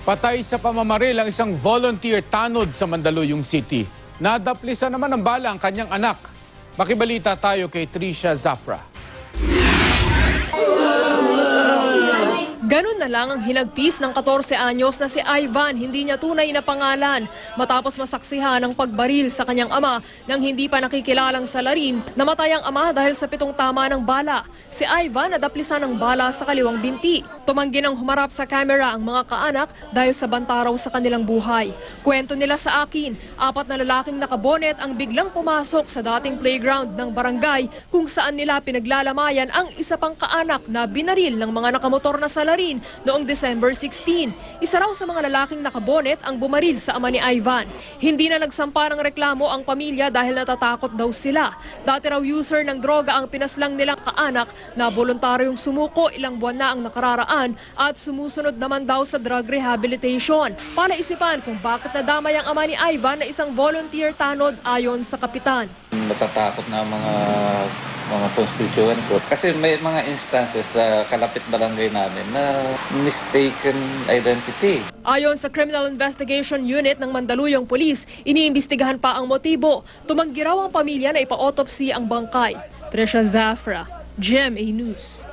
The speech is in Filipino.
Patay sa pamamaril ang isang volunteer tanod sa Mandaluyong City. Nadaplisan naman ng bala ang kanyang anak. Makibalita tayo kay Tricia Zafra. Ganun na lang ang hinagpis ng 14 anyos na si Ivan, hindi niya tunay na pangalan, matapos masaksihan ang pagbaril sa kanyang ama nang hindi pa nakikilalang salarin. Namatay ang ama dahil sa 7 tama ng bala. Si Ivan nadaplisan ng bala sa kaliwang binti. Tumanggi ng humarap sa kamera ang mga kaanak dahil sa banta raw sa kanilang buhay. Kwento nila sa akin, 4 na lalaking nakabonet ang biglang pumasok sa dating playground ng barangay kung saan nila pinaglalamayan ang isa pang kaanak na binaril ng mga nakamotor na salarin noong December 16. Isa raw sa mga lalaking nakabonet ang bumaril sa ama ni Ivan. Hindi na nagsampa ng reklamo ang pamilya dahil natatakot daw sila. Dati raw user ng droga ang pinaslang nilang kaanak na voluntaryong sumuko, ilang buwan na ang nakararaan at sumusunod naman daw sa drug rehabilitation. Palaisipan kung bakit nadamay ang ama ni Ivan na isang volunteer tanod ayon sa kapitan. Natatakot na mga constituent ko. Kasi may mga instances sa kalapit barangay namin na mistaken identity. Ayon sa Criminal Investigation Unit ng Mandaluyong Police, iniimbestigahan pa ang motibo. Tumanggi raw ang pamilya na ipa-autopsy ang bangkay. Tricia Zafra, GMA News.